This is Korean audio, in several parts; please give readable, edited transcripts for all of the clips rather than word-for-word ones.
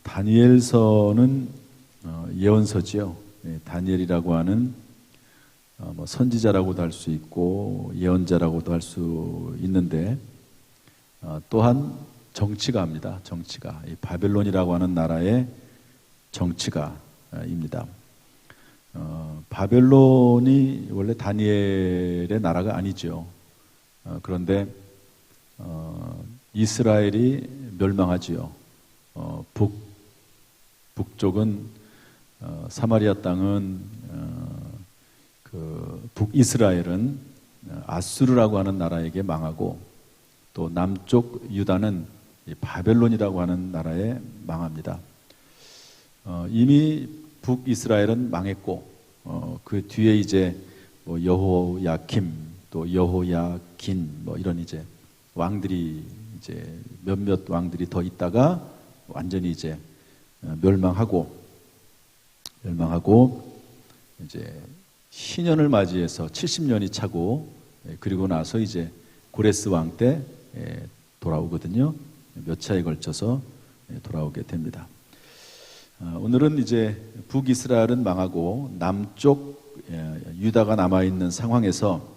다니엘서는 예언서지요. 다니엘이라고 하는 뭐 선지자라고도 할 수 있고 예언자라고도 할 수 있는데 또한 정치가입니다. 정치가 이 바벨론이라고 하는 나라의 정치가입니다. 바벨론이 원래 다니엘의 나라가 아니죠. 그런데 이스라엘이 멸망하지요. 북쪽은 사마리아 땅은 그 북이스라엘은 아수르라고 하는 나라에게 망하고 또 남쪽 유다는 바벨론이라고 하는 나라에 망합니다. 이미 북이스라엘은 망했고 그 뒤에 이제 뭐 여호야킴 또 여호야긴 뭐 이런 이제 왕들이 이제 몇몇 왕들이 더 있다가 완전히 이제 멸망하고 이제 신년을 맞이해서 70년이 차고 그리고 나서 이제 고레스 왕 때 돌아오거든요. 몇 차에 걸쳐서 돌아오게 됩니다. 오늘은 이제 북이스라엘은 망하고 남쪽 유다가 남아있는 상황에서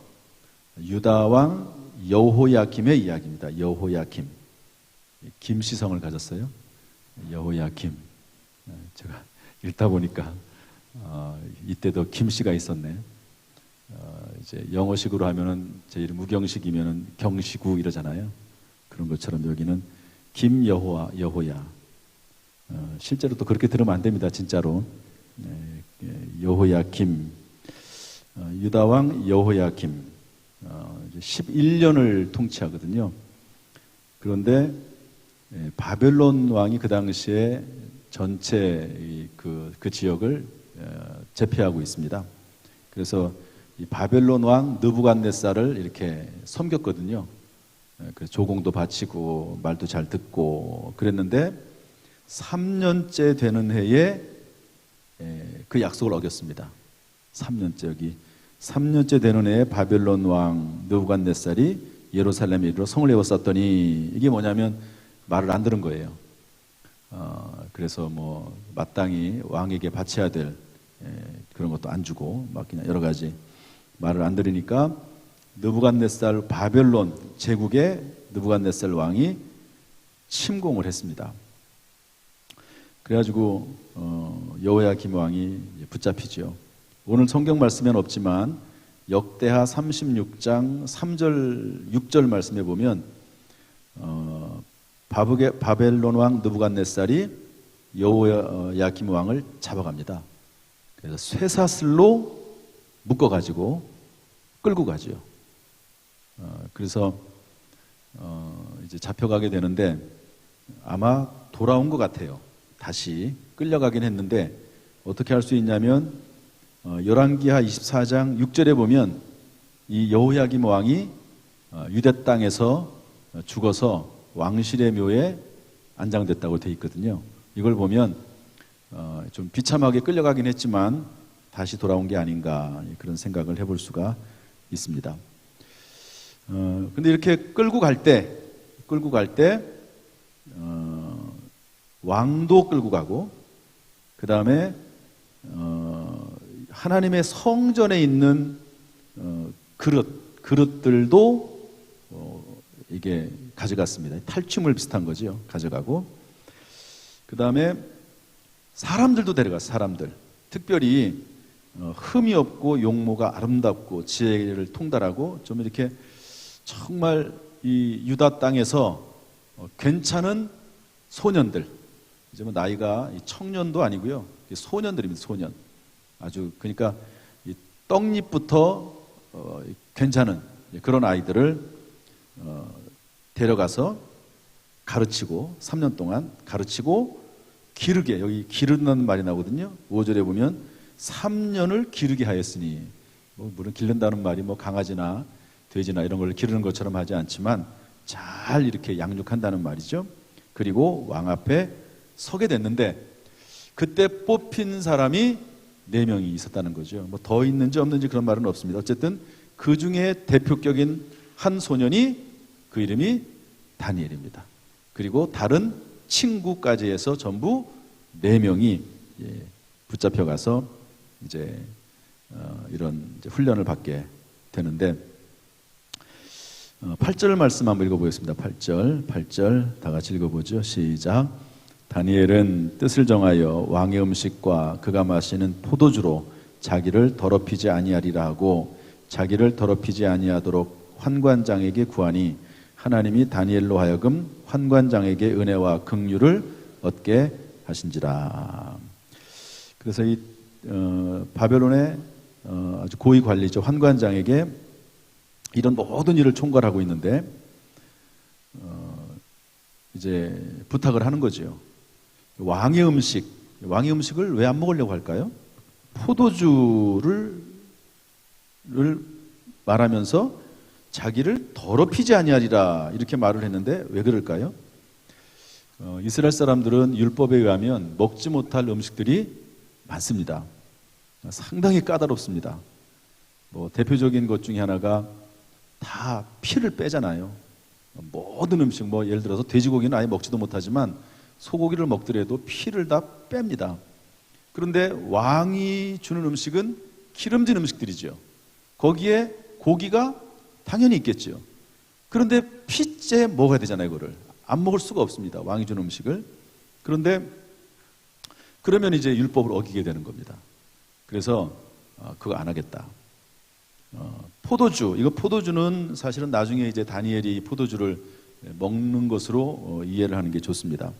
유다 왕 여호야김의 이야기입니다. 여호야김. 김씨성을 가졌어요. 여호야김. 제가 읽다 보니까 이때도 김씨가 있었네. 이제 영어식으로 하면은 제 이름 우경식이면은 경시구 이러잖아요. 그런 것처럼 여기는 여호야. 실제로 또 그렇게 들으면 안 됩니다. 진짜로. 여호야김. 유다 왕 여호야김. 11년을 통치하거든요. 그런데 바벨론 왕이 그 당시에 전체 그 지역을 제패하고 있습니다. 그래서 이 바벨론 왕 느부갓네살을 이렇게 섬겼거든요. 그래서 조공도 바치고 말도 잘 듣고 그랬는데 3년째 되는 해에 그 약속을 어겼습니다. 3년째 여기 3년째 되는 해에 바벨론 왕 느부갓네살이 예루살렘에 이르러 성을 에워쌌더니 이게 뭐냐면 말을 안 들은 거예요. 그래서 뭐 마땅히 왕에게 바쳐야 될 그런 것도 안 주고 막 그냥 여러 가지 말을 안 들으니까 느부갓네살 바벨론 제국의 느부갓네살 왕이 침공을 했습니다. 그래가지고 여호야김 왕이 붙잡히죠. 오늘 성경 말씀에는 없지만 역대하 36장 3절 6절 말씀에 보면 바벨론 왕 느부갓네살이 여호야김 왕을 잡아갑니다. 그래서 쇠사슬로 묶어가지고 끌고 가죠. 그래서 이제 잡혀가게 되는데 아마 돌아온 것 같아요. 다시 끌려가긴 했는데 어떻게 할 수 있냐면 열왕기하 24장 6절에 보면 이 여호야김 왕이 유대 땅에서 죽어서 왕실의 묘에 안장됐다고 돼 있거든요. 이걸 보면 좀 비참하게 끌려가긴 했지만 다시 돌아온 게 아닌가 그런 생각을 해볼 수가 있습니다. 근데 이렇게 끌고 갈 때 왕도 끌고 가고 그 다음에 하나님의 성전에 있는 그릇들도 이게 가져갔습니다. 탈취물 비슷한 거죠. 가져가고 그 다음에 사람들도 데려갔어요. 사람들 특별히 흠이 없고 용모가 아름답고 지혜를 통달하고 좀 이렇게 정말 이 유다 땅에서 괜찮은 소년들 이제 뭐 나이가 청년도 아니고요. 소년들입니다. 소년 아주 그러니까 이 떡잎부터 괜찮은 그런 아이들을 데려가서 가르치고 3년 동안 가르치고 기르게 여기 기르는 말이 나오거든요. 5절에 보면 3년을 기르게 하였으니 뭐 물론 기른다는 말이 뭐 강아지나 돼지나 이런 걸 기르는 것처럼 하지 않지만 잘 이렇게 양육한다는 말이죠. 그리고 왕 앞에 서게 됐는데 그때 뽑힌 사람이 4명이 있었다는 거죠. 뭐 더 있는지 없는지 그런 말은 없습니다. 어쨌든 그 중에 대표격인 한 소년이 그 이름이 다니엘입니다. 그리고 다른 친구까지 해서 전부 4명이 붙잡혀가서 이제 이런 이제 훈련을 받게 되는데 8절 말씀 한번 읽어보겠습니다. 8절 다 같이 읽어보죠. 시작. 다니엘은 뜻을 정하여 왕의 음식과 그가 마시는 포도주로 자기를 더럽히지 아니하리라 하고 자기를 더럽히지 아니하도록 환관장에게 구하니 하나님이 다니엘로 하여금 환관장에게 은혜와 긍휼을 얻게 하신지라. 그래서 이 바벨론의 아주 고위 관리죠, 환관장에게 이런 모든 일을 총괄하고 있는데 이제 부탁을 하는 거죠. 왕의 음식을 왜 안 먹으려고 할까요? 포도주를 말하면서 자기를 더럽히지 아니하리라 이렇게 말을 했는데 왜 그럴까요? 이스라엘 사람들은 율법에 의하면 먹지 못할 음식들이 많습니다. 상당히 까다롭습니다. 대표적인 것 중에 하나가 다 피를 빼잖아요. 모든 음식, 예를 들어서 돼지고기는 아예 먹지도 못하지만 소고기를 먹더라도 피를 다 뺍니다. 그런데 왕이 주는 음식은 기름진 음식들이죠. 거기에 고기가 당연히 있겠죠. 그런데 피째 먹어야 되잖아요. 이거를 안 먹을 수가 없습니다. 왕이 주는 음식을. 그런데 그러면 이제 율법을 어기게 되는 겁니다. 그래서 그거 안 하겠다. 포도주는 사실은 나중에 이제 다니엘이 포도주를 먹는 것으로 이해를 하는 게 좋습니다.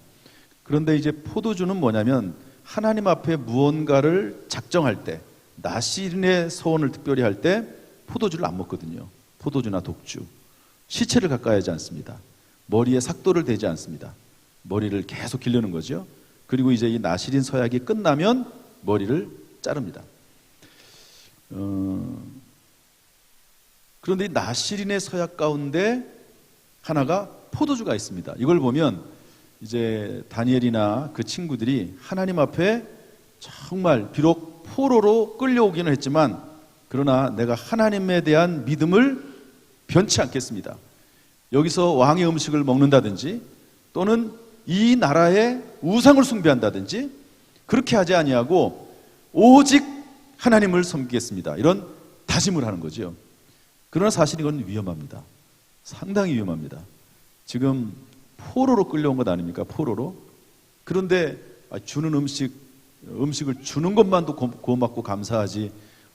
그런데 이제 포도주는 뭐냐면 하나님 앞에 무언가를 작정할 때, 나시린의 서원을 특별히 할 때 포도주를 안 먹거든요. 포도주나 독주. 시체를 가까이 하지 않습니다. 머리에 삭도를 대지 않습니다. 머리를 계속 기르는 거죠. 그리고 이제 이 나시린 서약이 끝나면 머리를 자릅니다. 그런데 이 나시린의 서약 가운데 하나가 포도주가 있습니다. 이걸 보면 이제 다니엘이나 그 친구들이 하나님 앞에 정말 비록 포로로 끌려오기는 했지만 그러나 내가 하나님에 대한 믿음을 변치 않겠습니다. 여기서 왕의 음식을 먹는다든지 또는 이 나라의 우상을 숭배한다든지 그렇게 하지 아니하고 오직 하나님을 섬기겠습니다. 이런 다짐을 하는 거죠. 그러나 사실 이건 위험합니다. 상당히 위험합니다. 지금 포로로 끌려온 것 아닙니까? 포로로. 그런데 주는 음식을 주는 것만도 고맙고 감사하지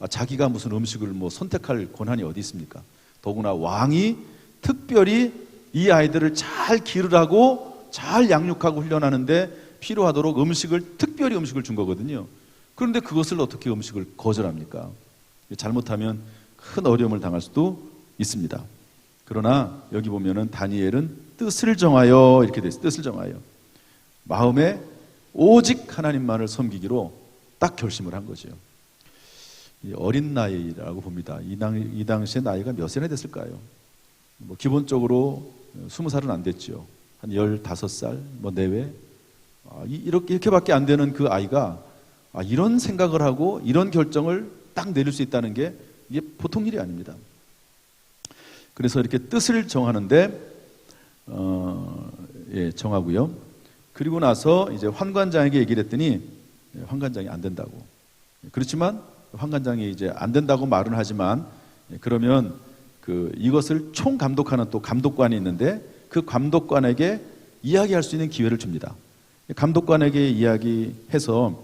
자기가 무슨 음식을 선택할 권한이 어디 있습니까? 더구나 왕이 특별히 이 아이들을 잘 기르라고 잘 양육하고 훈련하는데 필요하도록 특별히 음식을 준 거거든요. 그런데 그것을 어떻게 음식을 거절합니까? 잘못하면 큰 어려움을 당할 수도 있습니다. 그러나 여기 보면은 다니엘은 뜻을 정하여 이렇게 돼 있어요. 뜻을 정하여 마음에 오직 하나님만을 섬기기로 딱 결심을 한 거죠. 어린 나이라고 봅니다. 이 당시에 나이가 몇 살이 됐을까요? 기본적으로 20살은 안 됐죠. 한 15살 내외. 이렇게밖에 안 되는 그 아이가 이런 생각을 하고 이런 결정을 딱 내릴 수 있다는 게 이게 보통 일이 아닙니다. 그래서 이렇게 뜻을 정하는데 정하고요. 그리고 나서 이제 환관장에게 얘기를 했더니 환관장이 안 된다고. 그렇지만 환관장이 이제 안 된다고 말은 하지만 그러면 이것을 총감독하는 또 감독관이 있는데 그 감독관에게 이야기할 수 있는 기회를 줍니다. 감독관에게 이야기해서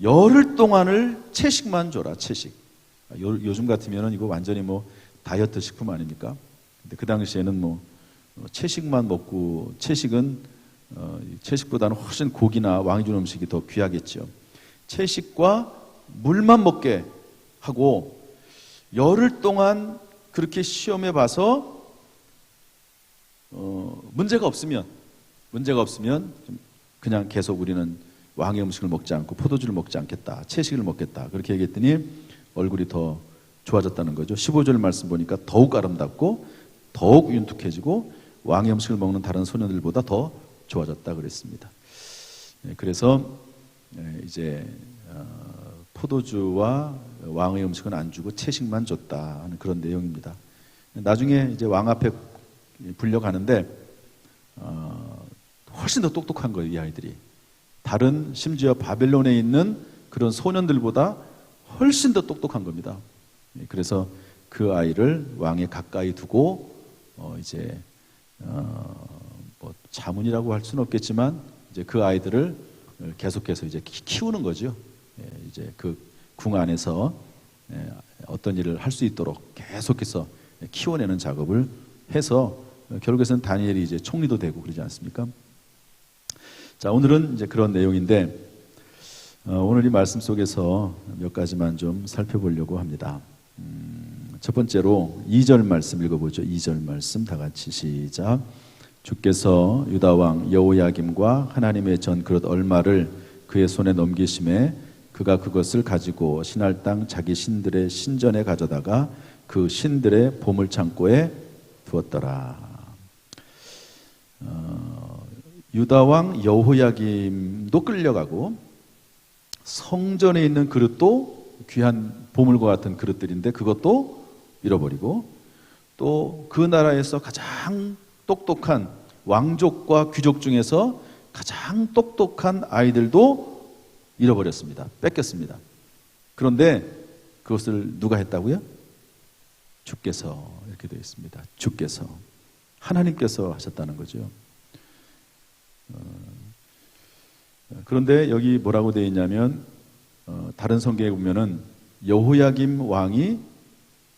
열흘 동안을 채식만 줘라. 채식. 요즘 같으면 이거 완전히 다이어트 식품 아닙니까? 근데 그 당시에는 채식만 먹고 채식보다는 훨씬 고기나 왕이 주는 음식이 더 귀하겠죠. 채식과 물만 먹게 하고 열흘 동안 그렇게 시험해 봐서 문제가 없으면 그냥 계속 우리는 왕의 음식을 먹지 않고 포도주를 먹지 않겠다. 채식을 먹겠다. 그렇게 얘기했더니 얼굴이 더 좋아졌다는 거죠. 15절 말씀 보니까 더욱 아름답고 더욱 윤택해지고 왕의 음식을 먹는 다른 소녀들보다 더 좋아졌다 그랬습니다. 그래서 이제 포도주와 왕의 음식은 안 주고 채식만 줬다 하는 그런 내용입니다. 나중에 이제 왕 앞에 불려가는데 훨씬 더 똑똑한 거예요. 이 아이들이 다 다른 심지어 바벨론에 있는 그런 소년들보다 훨씬 더 똑똑한 겁니다. 그래서 그 아이를 왕에 가까이 두고 이제 뭐 자문이라고 할 수는 없겠지만 이제 그 아이들을 계속해서 이제 키우는 거죠. 이제 그 궁 안에서 어떤 일을 할 수 있도록 계속해서 키워내는 작업을 해서 결국에는 다니엘이 이제 총리도 되고 그러지 않습니까? 자, 오늘은 이제 그런 내용인데 오늘 이 말씀 속에서 몇 가지만 좀 살펴보려고 합니다. 첫 번째로 2절 말씀 읽어보죠. 2절 말씀 다 같이 시작. 주께서 유다 왕 여호야김과 하나님의 전 그릇 얼마를 그의 손에 넘기심에 그가 그것을 가지고 신할 땅 자기 신들의 신전에 가져다가 그 신들의 보물 창고에 두었더라. 유다 왕 여호야김도 끌려가고 성전에 있는 그릇도 귀한 보물과 같은 그릇들인데 그것도 잃어버리고 또 그 나라에서 가장 똑똑한 왕족과 귀족 중에서 가장 똑똑한 아이들도 잃어버렸습니다. 뺏겼습니다. 그런데 그것을 누가 했다고요? 주께서, 이렇게 되어 있습니다. 주께서, 하나님께서 하셨다는 거죠. 그런데 여기 뭐라고 되어 있냐면 다른 성경에 보면은 여호야김 왕이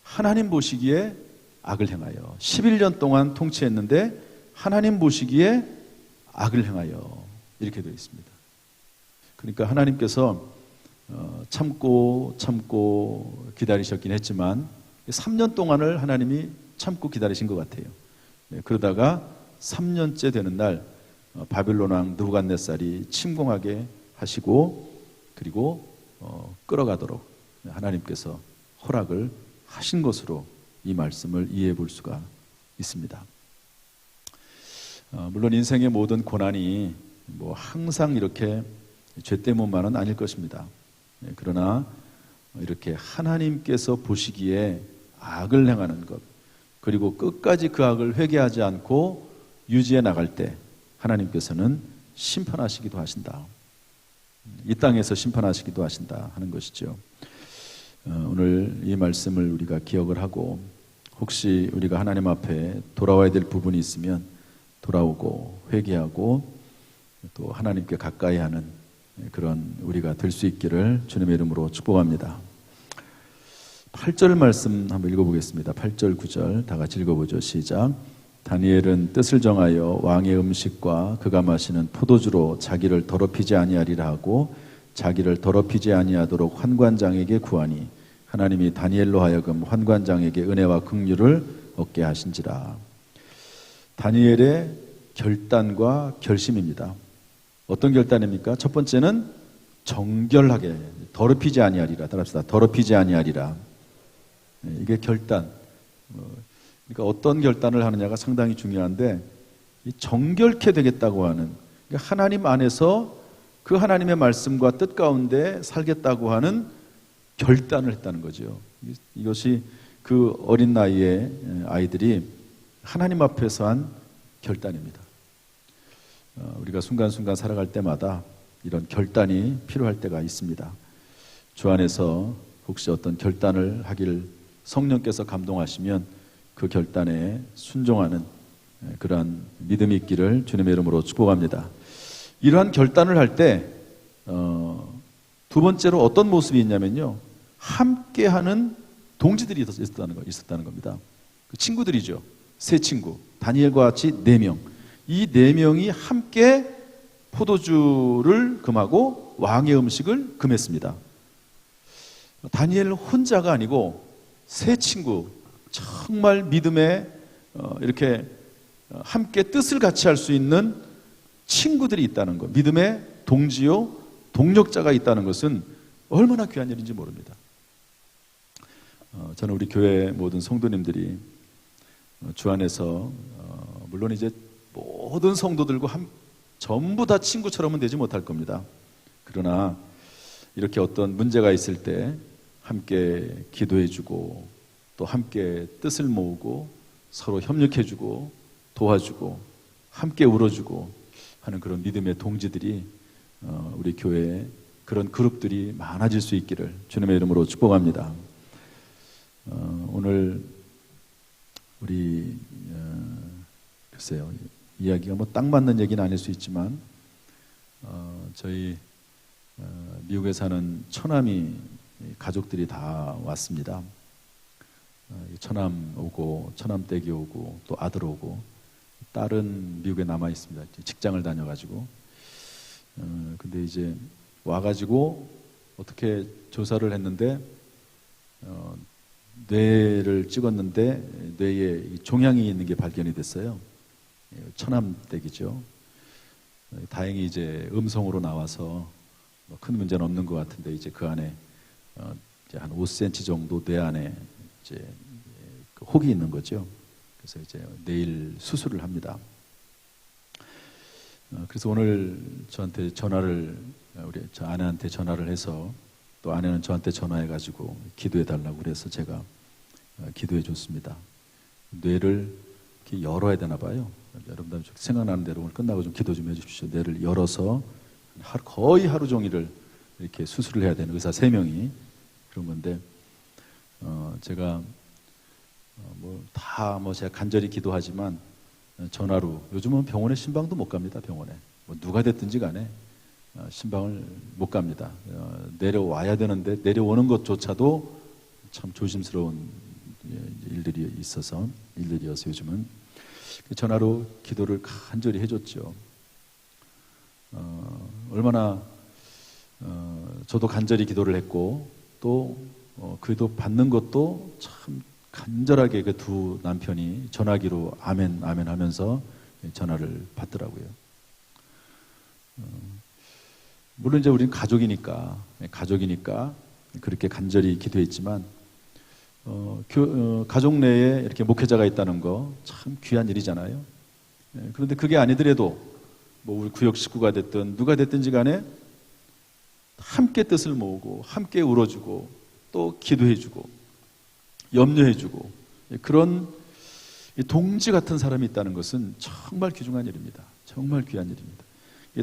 하나님 보시기에 악을 행하여 11년 동안 통치했는데 하나님 보시기에 악을 행하여 이렇게 되어 있습니다. 그러니까 하나님께서 참고 기다리셨긴 했지만 3년 동안을 하나님이 참고 기다리신 것 같아요. 그러다가 3년째 되는 날 바빌론 왕 느부갓네살이 침공하게 하시고 그리고 끌어가도록 하나님께서 허락을 하신 것으로 이 말씀을 이해해 볼 수가 있습니다. 물론 인생의 모든 고난이 뭐 항상 이렇게 죄 때문만은 아닐 것입니다. 그러나 이렇게 하나님께서 보시기에 악을 행하는 것 그리고 끝까지 그 악을 회개하지 않고 유지해 나갈 때 하나님께서는 심판하시기도 하신다. 이 땅에서 심판하시기도 하신다 하는 것이죠. 오늘 이 말씀을 우리가 기억을 하고 혹시 우리가 하나님 앞에 돌아와야 될 부분이 있으면 돌아오고 회개하고 또 하나님께 가까이 하는 그런 우리가 될 수 있기를 주님의 이름으로 축복합니다. 8절 말씀 한번 읽어보겠습니다. 8절 9절 다 같이 읽어보죠. 시작. 다니엘은 뜻을 정하여 왕의 음식과 그가 마시는 포도주로 자기를 더럽히지 아니하리라 하고 자기를 더럽히지 아니하도록 환관장에게 구하니 하나님이 다니엘로 하여금 환관장에게 은혜와 긍휼을 얻게 하신지라. 다니엘의 결단과 결심입니다. 어떤 결단입니까? 첫 번째는 정결하게 더럽히지 아니하리라. 따라합시다. 더럽히지 아니하리라. 이게 결단. 그러니까 어떤 결단을 하느냐가 상당히 중요한데 정결케 되겠다고 하는 그러니까 하나님 안에서 그 하나님의 말씀과 뜻 가운데 살겠다고 하는 결단을 했다는 거죠. 이것이 그 어린 나이에 아이들이 하나님 앞에서 한 결단입니다. 우리가 순간순간 살아갈 때마다 이런 결단이 필요할 때가 있습니다. 주 안에서 혹시 어떤 결단을 하길 성령께서 감동하시면 그 결단에 순종하는 그러한 믿음이 있기를 주님의 이름으로 축복합니다. 이러한 결단을 할 때 두 번째로 어떤 모습이 있냐면요, 함께하는 동지들이 있었다는 겁니다. 그 친구들이죠. 세 친구, 다니엘과 같이 4명. 이 4명이 함께 포도주를 금하고 왕의 음식을 금했습니다. 다니엘 혼자가 아니고 세 친구, 정말 믿음에 이렇게 함께 뜻을 같이 할 수 있는 친구들이 있다는 것, 믿음의 동지요 동력자가 있다는 것은 얼마나 귀한 일인지 모릅니다. 저는 우리 교회 모든 성도님들이 주 안에서 물론 이제 모든 성도들과 전부 다 친구처럼은 되지 못할 겁니다. 그러나 이렇게 어떤 문제가 있을 때 함께 기도해주고 또 함께 뜻을 모으고 서로 협력해주고 도와주고 함께 울어주고 하는 그런 믿음의 동지들이 우리 교회에 그런 그룹들이 많아질 수 있기를 주님의 이름으로 축복합니다. 오늘 우리 글쎄요, 이야기가 뭐 딱 맞는 얘기는 아닐 수 있지만 저희 미국에 사는 처남이 가족들이 다 왔습니다. 처남 오고 처남댁이 오고 또 아들 오고 딸은 미국에 남아 있습니다. 직장을 다녀가지고 근데 이제 와가지고 어떻게 조사를 했는데 뇌를 찍었는데 뇌에 종양이 있는 게 발견이 됐어요. 처남댁이죠. 다행히 이제 음성으로 나와서 큰 문제는 없는 것 같은데 이제 그 안에 이제 한 5cm 정도 뇌 안에 이제 그 혹이 있는 거죠. 그래서 이제 내일 수술을 합니다. 그래서 오늘 저한테 전화를 우리 저 아내한테 전화를 해서 또 아내는 저한테 전화해 가지고 기도해 달라고 그래서 제가 기도해 줬습니다. 뇌를 이렇게 열어야 되나 봐요. 여러분들 생각나는 대로 오늘 끝나고 좀 기도 좀 해주십시오. 뇌를 열어서 거의 하루 종일을 이렇게 수술을 해야 되는 의사 3명이 그런 건데 제가 제가 간절히 기도하지만 전화로 요즘은 병원에 신방도 못 갑니다. 병원에 누가 됐든지 간에 신방을 못 갑니다. 내려와야 되는데 내려오는 것조차도 참 조심스러운 일들이어서 요즘은 전화로 기도를 간절히 해줬죠. 얼마나 저도 간절히 기도를 했고 또 기도 받는 것도 참 간절하게 그 두 남편이 전화기로 아멘 아멘 하면서 전화를 받더라고요. 물론 이제 우리는 가족이니까 그렇게 간절히 기도했지만 가족 내에 이렇게 목회자가 있다는 거 참 귀한 일이잖아요. 그런데 그게 아니더라도 뭐 우리 구역 식구가 됐든 누가 됐든지 간에 함께 뜻을 모으고 함께 울어주고 또 기도해주고 염려해주고 그런 동지 같은 사람이 있다는 것은 정말 귀중한 일입니다. 정말 귀한 일입니다.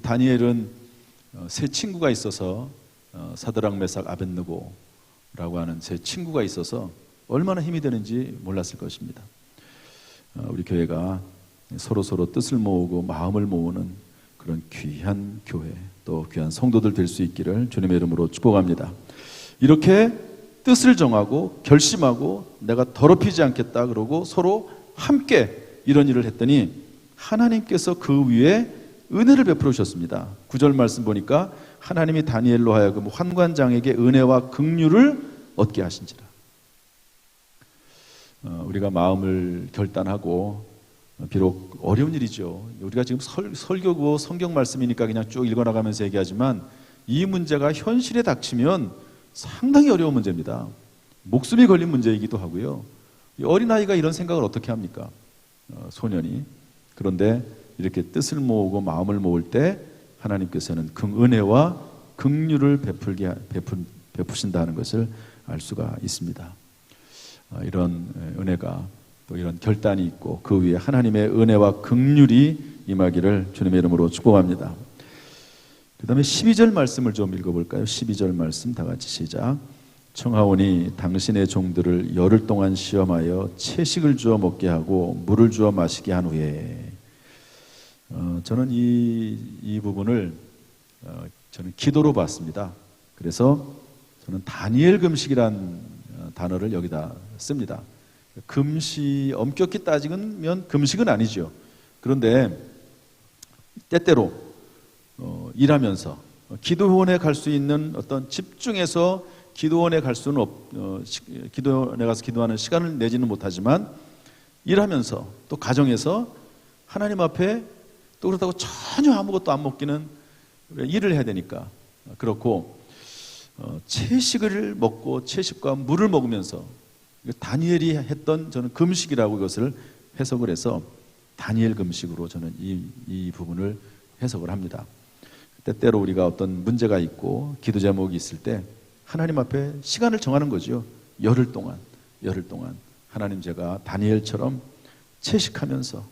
다니엘은 세 친구가 있어서 사드락 메삭 아벳느고라고 하는 세 친구가 있어서 얼마나 힘이 되는지 몰랐을 것입니다. 우리 교회가 서로 뜻을 모으고 마음을 모으는 그런 귀한 교회 또 귀한 성도들 될 수 있기를 주님의 이름으로 축복합니다. 이렇게 뜻을 정하고 결심하고 내가 더럽히지 않겠다 그러고 서로 함께 이런 일을 했더니 하나님께서 그 위에 은혜를 베풀어 주셨습니다. 9절 말씀 보니까 하나님이 다니엘로 하여금 환관장에게 은혜와 긍휼을 얻게 하신지라. 우리가 마음을 결단하고 비록 어려운 일이죠. 우리가 지금 설교고 성경 말씀이니까 그냥 쭉 읽어나가면서 얘기하지만 이 문제가 현실에 닥치면 상당히 어려운 문제입니다. 목숨이 걸린 문제이기도 하고요. 이 어린아이가 이런 생각을 어떻게 합니까? 소년이. 그런데 이렇게 뜻을 모으고 마음을 모을 때 하나님께서는 은혜와 긍휼을 베푸신다는 것을 알 수가 있습니다. 이런 은혜가 또 이런 결단이 있고 그 위에 하나님의 은혜와 긍휼이 임하기를 주님의 이름으로 축복합니다. 그 다음에 12절 말씀을 좀 읽어볼까요? 12절 말씀 다 같이 시작. 청하오니 당신의 종들을 열흘 동안 시험하여 채식을 주어 먹게 하고 물을 주어 마시게 한 후에 저는 이 부분을 저는 기도로 봤습니다. 그래서 저는 다니엘 금식이란 단어를 여기다 씁니다. 금식, 엄격히 따지면 금식은 아니죠. 그런데 때때로 일하면서 기도원에 갈 수 있는 어떤 집중해서 기도원에 갈 수는 기도원에 가서 기도하는 시간을 내지는 못하지만 일하면서 또 가정에서 하나님 앞에 또 그렇다고 전혀 아무것도 안 먹기는 일을 해야 되니까 그렇고 채식을 먹고 채식과 물을 먹으면서 다니엘이 했던 저는 금식이라고 이것을 해석을 해서 다니엘 금식으로 저는 이 부분을 해석을 합니다. 때때로 우리가 어떤 문제가 있고 기도 제목이 있을 때 하나님 앞에 시간을 정하는 거죠. 열흘 동안 하나님 제가 다니엘처럼 채식하면서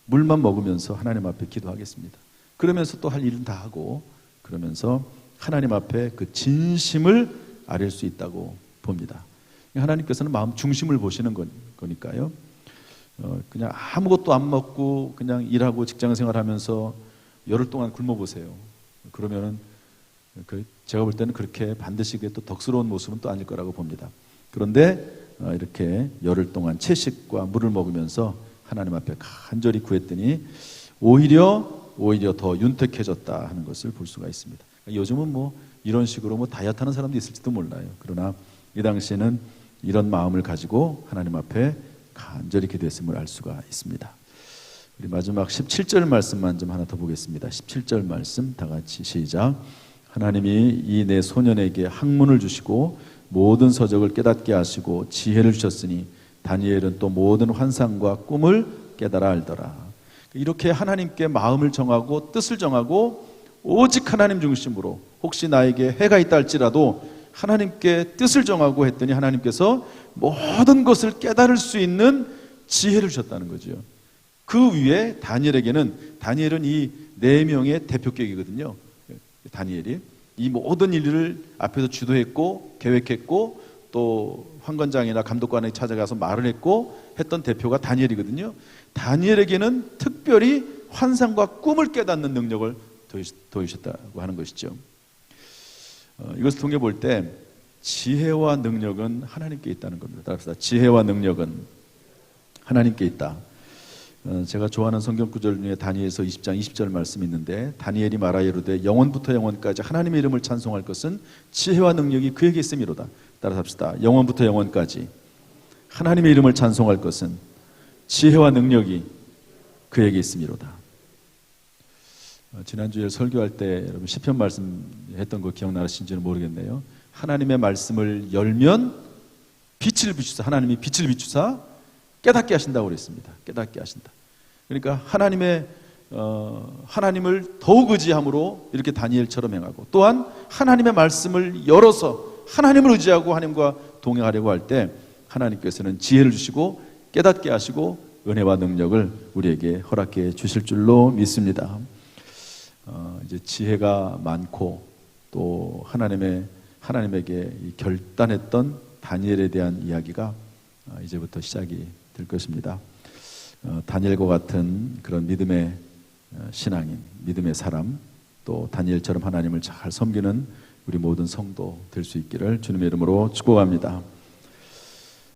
물만 먹으면서 하나님 앞에 기도하겠습니다. 그러면서 또 할 일은 다 하고 그러면서 하나님 앞에 그 진심을 아릴 수 있다고 봅니다. 하나님께서는 마음 중심을 보시는 거니까요. 그냥 아무것도 안 먹고 그냥 일하고 직장 생활하면서 열흘 동안 굶어보세요. 그러면은 제가 볼 때는 그렇게 반드시 또 덕스러운 모습은 또 아닐 거라고 봅니다. 그런데 이렇게 열흘 동안 채식과 물을 먹으면서 하나님 앞에 간절히 구했더니 오히려 더 윤택해졌다 하는 것을 볼 수가 있습니다. 요즘은 뭐 이런 식으로 다이어트 하는 사람도 있을지도 몰라요. 그러나 이 당시에는 이런 마음을 가지고 하나님 앞에 간절히 기도했음을 알 수가 있습니다. 우리 마지막 17절 말씀만 좀 하나 더 보겠습니다. 17절 말씀 다 같이 시작. 하나님이 이 내 소년에게 학문을 주시고 모든 서적을 깨닫게 하시고 지혜를 주셨으니 다니엘은 또 모든 환상과 꿈을 깨달아 알더라. 이렇게 하나님께 마음을 정하고 뜻을 정하고 오직 하나님 중심으로 혹시 나에게 해가 있다 할지라도 하나님께 뜻을 정하고 했더니 하나님께서 모든 것을 깨달을 수 있는 지혜를 주셨다는 거죠. 그 위에 다니엘은 이 4명의 대표격이거든요. 다니엘이 이 모든 일을 앞에서 주도했고 계획했고 또 환관장이나 감독관에 찾아가서 말을 했고 했던 대표가 다니엘이거든요. 다니엘에게는 특별히 환상과 꿈을 깨닫는 능력을 더해주셨다고 하는 것이죠. 이것을 통해 볼 때 지혜와 능력은 하나님께 있다는 겁니다. 따라서 지혜와 능력은 하나님께 있다. 제가 좋아하는 성경 구절 중에 다니엘서 20장 20절 말씀이 있는데 다니엘이 말하여 이르되 영원부터 영원까지 하나님의 이름을 찬송할 것은 지혜와 능력이 그에게 있음이로다. 따라서 합시다. 영원부터 영원까지 하나님의 이름을 찬송할 것은 지혜와 능력이 그에게 있음이로다. 지난주에 설교할 때 여러분 시편 말씀 했던 거 기억나시는지는 모르겠네요. 하나님의 말씀을 열면 빛을 비추사, 하나님이 빛을 비추사 깨닫게 하신다고 그랬습니다. 깨닫게 하신다. 그러니까 하나님을 더욱 의지함으로 이렇게 다니엘처럼 행하고 또한 하나님의 말씀을 열어서 하나님을 의지하고 하나님과 동행하려고 할 때 하나님께서는 지혜를 주시고 깨닫게 하시고 은혜와 능력을 우리에게 허락해 주실 줄로 믿습니다. 이제 지혜가 많고 또 하나님에게 결단했던 다니엘에 대한 이야기가 이제부터 시작이 될 것입니다. 다니엘과 같은 그런 믿음의 신앙인, 믿음의 사람, 또 다니엘처럼 하나님을 잘 섬기는 우리 모든 성도 될 수 있기를 주님의 이름으로 축복합니다.